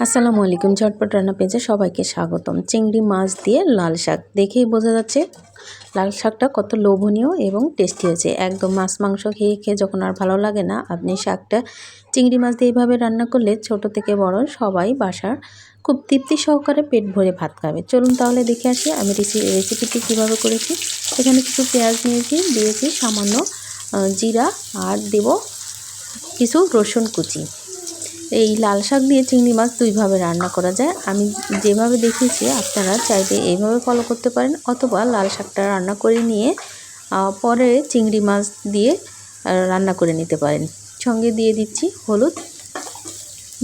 আসসালামু আলাইকুম। ঝটপট রান্না পেজে সবাইকে স্বাগতম। চিংড়ি মাছ দিয়ে লাল শাক দেখেই বোঝা যাচ্ছে লাল শাকটা কত লোভনীয় এবং টেস্টি হয়েছে। একদম মাছ মাংস খেয়ে খেয়ে যখন আর ভালো লাগে না, আপনি শাকটা চিংড়ি মাছ দিয়ে এইভাবে রান্না করলে ছোট থেকে বড় সবাই বাসার খুব তৃপ্তি সহকারে পেট ভরে ভাত খাবে। চলুন তাহলে দেখে আসি আমি রেসিপিটি কীভাবে করেছি। এখানে কিছু পেঁয়াজ দিয়েছি সামান্য জিরা, আর দেব কিছু রসুন কুচি। এই লাল শাক দিয়ে চিংড়ি মাছ দুইভাবে রান্না করা যায়। আমি যেভাবে দেখিয়েছি আপনারা চাইলে এইভাবে ফলো করতে পারেন, অথবা লাল শাকটা রান্না করে নিয়ে পরে চিংড়ি মাছ দিয়ে রান্না করে নিতে পারেন। সঙ্গে দিয়ে দিচ্ছি হলুদ,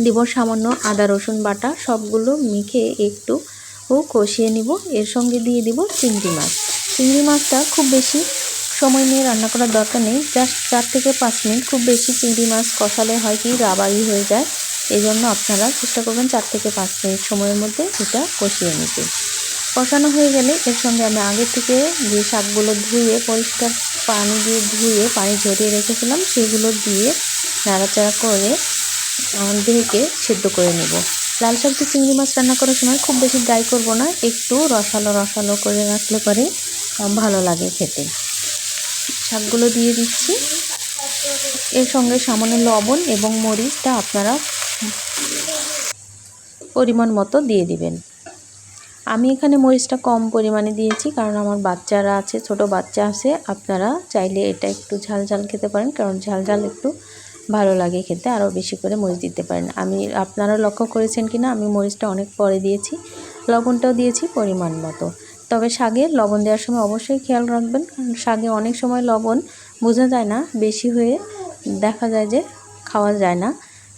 দিব সামান্য আদা রসুন বাটা, সবগুলো মেখে একটু কষিয়ে নিব। এর সঙ্গে দিয়ে দিব চিংড়ি মাছ। চিংড়ি মাছটা খুব বেশি সময় নিয়ে রান্না করার দরকার নেই, জাস্ট 4 থেকে 5 মিনিট। খুব বেশি চিংড়ি মাছ কষালে হয় কি রাবারি হয়ে যায়, এই জন্য আপনারা চেষ্টা করবেন 4 থেকে 5 মিনিট সময়ের মধ্যে এটা কষিয়ে নিতে। কষানো হয়ে গেলে এর সঙ্গে আমি আগে থেকে যে শাকগুলো ধুয়ে পরিষ্কার পানি দিয়ে ধুয়ে পানি ঝরিয়ে রেখেছিলাম সেগুলো দিয়ে নাড়াচাড়া করে ঢেকে সেদ্ধ করে নেব। লাল শাক দিয়ে চিংড়ি মাছ রান্না করার সময় খুব বেশি ড্রাই করব না, একটু রসালো করে রাখলে পরে ভালো লাগে খেতে। শাকগুলো দিয়ে দিচ্ছি। এর সঙ্গে সামান্য লবণ এবং মরিচটা আপনারা পরিমাণ মতো দিয়ে দিবেন। আমি এখানে মরিচটা কম পরিমাণে দিয়েছি কারণ আমার বাচ্চারা আছে, ছোট বাচ্চা আছে। আপনারা চাইলে এটা একটু ঝাল খেতে পারেন, কারণ ঝাল একটু ভালো লাগে খেতে, আরও বেশি করে মরিচ দিতে পারেন। আপনারা লক্ষ্য করেছেন কিনা, আমি মরিচটা অনেক পরে দিয়েছি। লবণটাও দিয়েছি পরিমাণ মতো। তবে শাকে লবণ দেওয়ার সময় অবশ্যই খেয়াল রাখবেন, কারণ শাকে অনেক সময় লবণ বোঝা যায় না, বেশি হয়ে দেখা যায় যে খাওয়া যায় না,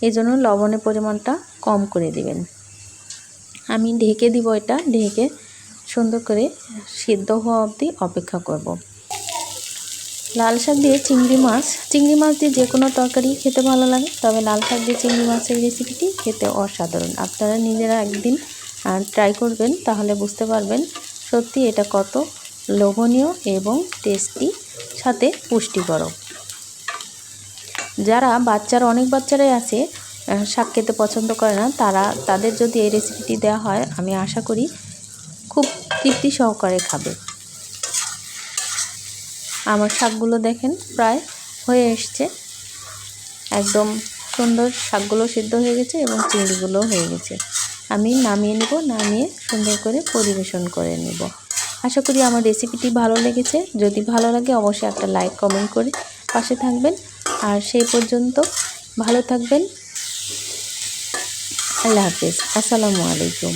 এই জন্য লবণের পরিমাণটা কম করে দিবেন। আমি ঢেকে দিব, এটা ঢেকে সুন্দর করে সিদ্ধ হওয়া অবধি অপেক্ষা করব। লাল শাক দিয়ে চিংড়ি মাছ দিয়ে যে কোনো তরকারি খেতে ভালো লাগে, তবে লাল শাক দিয়ে চিংড়ি মাছের রেসিপিটি খেতে অসাধারণ। আপনারা নিজেরা একদিন ট্রাই করবেন, তাহলে বুঝতে পারবেন সত্যি এটা কত লোভনীয় এবং টেস্টি, সাথে পুষ্টিকর। অনেক বাচ্চারাই আছে শাক খেতে পছন্দ করে না, তাদের যদি এই রেসিপিটি দেওয়া হয়, আমি আশা করি খুব তৃপ্তি সহকারে খাবে। আমার শাকগুলো দেখেন প্রায় হয়ে এসছে, একদম সুন্দর শাকগুলো সিদ্ধ হয়ে গেছে এবং চিংড়িগুলো হয়ে গেছে। আমি নামিয়ে নেব, নামিয়ে সুন্দর করে পরিবেশন করে নেব। আশা করি আমার রেসিপিটি ভালো লেগেছে। যদি ভালো লাগে অবশ্যই একটা লাইক কমেন্ট করে পাশে থাকবেন। আর সেই পর্যন্ত ভালো থাকবেন। আল্লাহ হাফেজ। আসসালামু আলাইকুম।